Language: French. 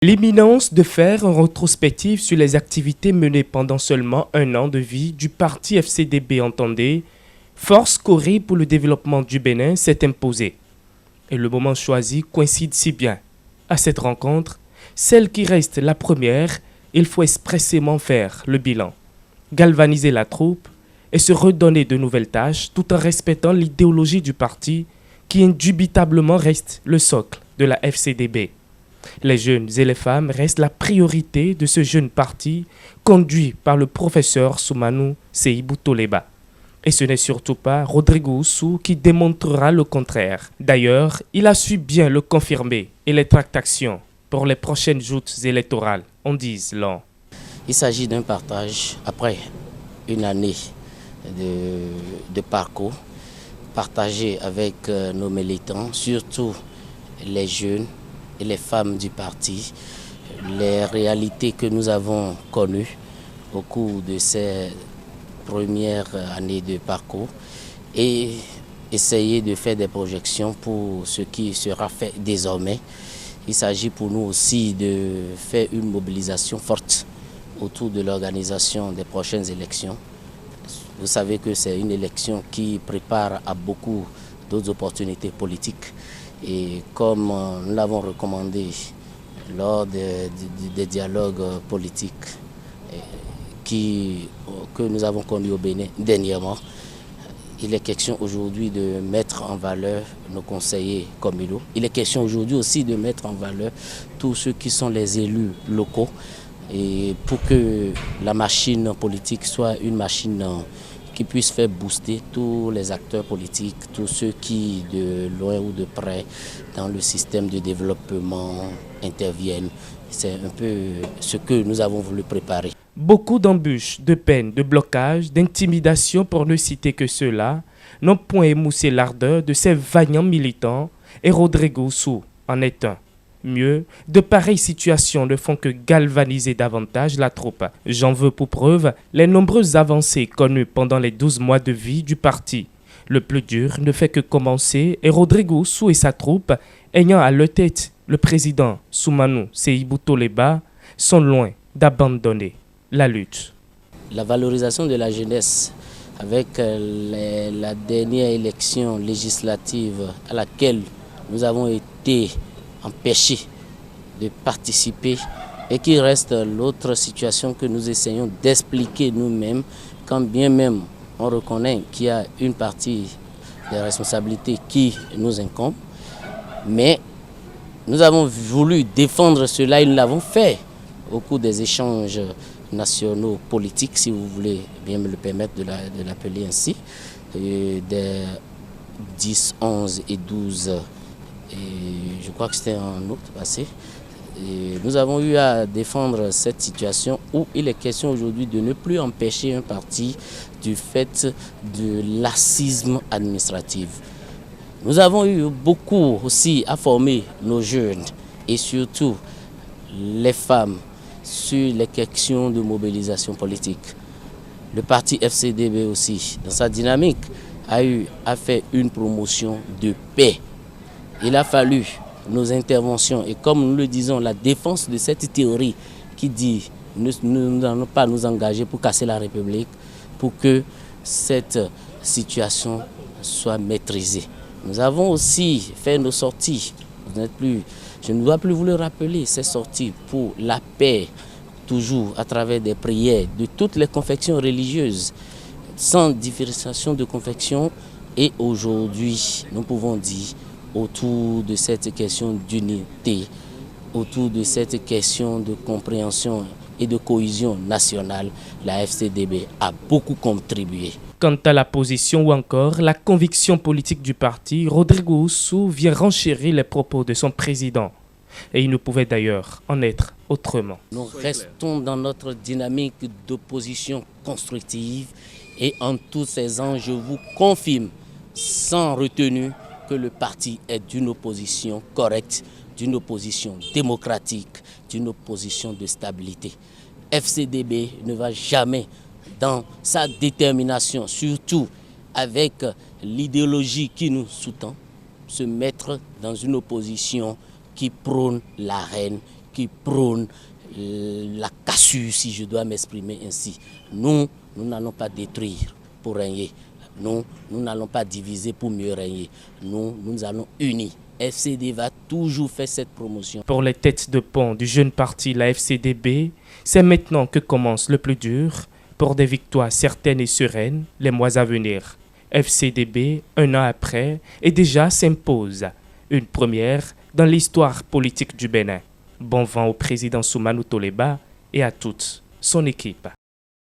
L'imminence de faire une rétrospective sur les activités menées pendant seulement un an de vie du parti FCDB entendé, Force Corée pour le développement du Bénin s'est imposée. Et le moment choisi coïncide si bien. À cette rencontre, celle qui reste la première, il faut expressément faire le bilan, galvaniser la troupe et se redonner de nouvelles tâches tout en respectant l'idéologie du parti qui indubitablement reste le socle de la FCDB. Les jeunes et les femmes restent la priorité de ce jeune parti conduit par le professeur Soumanou Seibou Toleba. Et ce n'est surtout pas Rodrigo Oussou qui démontrera le contraire. D'ailleurs, il a su bien le confirmer et les tractations pour les prochaines joutes électorales en disent long. Il s'agit d'un partage après une année de parcours partagé avec nos militants, surtout les jeunes et les femmes du parti, les réalités que nous avons connues au cours de ces premières années de parcours et essayer de faire des projections pour ce qui sera fait désormais. Il s'agit pour nous aussi de faire une mobilisation forte autour de l'organisation des prochaines élections. Vous savez que c'est une élection qui prépare à beaucoup d'autres opportunités politiques. Et comme nous l'avons recommandé lors des dialogues politiques que nous avons connus au Bénin dernièrement, il est question aujourd'hui de mettre en valeur nos conseillers communaux. Il est question aujourd'hui aussi de mettre en valeur tous ceux qui sont les élus locaux et pour que la machine politique soit une machine qui puisse faire booster tous les acteurs politiques, tous ceux qui, de loin ou de près, dans le système de développement interviennent. C'est un peu ce que nous avons voulu préparer. Beaucoup d'embûches, de peines, de blocages, d'intimidations, pour ne citer que ceux-là, n'ont point émoussé l'ardeur de ces vaillants militants, et Rodrigo Oussou en est un. Mieux, de pareilles situations ne font que galvaniser davantage la troupe. J'en veux pour preuve les nombreuses avancées connues pendant les 12 mois de vie du parti. Le plus dur ne fait que commencer et Rodrigo Oussou et sa troupe, ayant à leur tête le président Soumanou Seibou Toleba, sont loin d'abandonner la lutte. La valorisation de la jeunesse avec la dernière élection législative à laquelle nous avons été empêchés de participer et qui reste l'autre situation que nous essayons d'expliquer nous-mêmes, quand bien même on reconnaît qu'il y a une partie des responsabilités qui nous incombe, mais nous avons voulu défendre cela et nous l'avons fait au cours des échanges nationaux politiques, si vous voulez bien me le permettre de l'appeler ainsi, des 10, 11 et 12 et je crois que c'était en août passé. Et nous avons eu à défendre cette situation où il est question aujourd'hui de ne plus empêcher un parti du fait de laxisme administratif. Nous avons eu beaucoup aussi à former nos jeunes et surtout les femmes sur les questions de mobilisation politique. Le parti FCDB aussi, dans sa dynamique, a fait une promotion de paix. Il a fallu nos interventions et comme nous le disons, la défense de cette théorie qui dit nous n'allons pas nous engager pour casser la République, pour que cette situation soit maîtrisée. Nous avons aussi fait nos sorties, je ne dois plus vous le rappeler, ces sorties pour la paix, toujours à travers des prières de toutes les confessions religieuses, sans différenciation de confession. Et aujourd'hui, nous pouvons dire, autour de cette question d'unité, autour de cette question de compréhension et de cohésion nationale, la FCDB a beaucoup contribué. Quant à la position ou encore la conviction politique du parti, Rodrigo Oussou vient renchérir les propos de son président. Et il ne pouvait d'ailleurs en être autrement. Nous restons dans notre dynamique d'opposition constructive et en tous ces ans, je vous confirme sans retenue que le parti est d'une opposition correcte, d'une opposition démocratique, d'une opposition de stabilité. FCDB ne va jamais, dans sa détermination, surtout avec l'idéologie qui nous sous-tend, se mettre dans une opposition qui prône la haine, qui prône la cassure, si je dois m'exprimer ainsi. Nous n'allons pas détruire pour régner. Nous n'allons pas diviser pour mieux régner. Nous allons unir. FCD va toujours faire cette promotion. Pour les têtes de pont du jeune parti, la FCDB, c'est maintenant que commence le plus dur pour des victoires certaines et sereines les mois à venir. FCDB, un an après, et déjà s'impose. Une première dans l'histoire politique du Bénin. Bon vent au président Soumanou Toleba et à toute son équipe.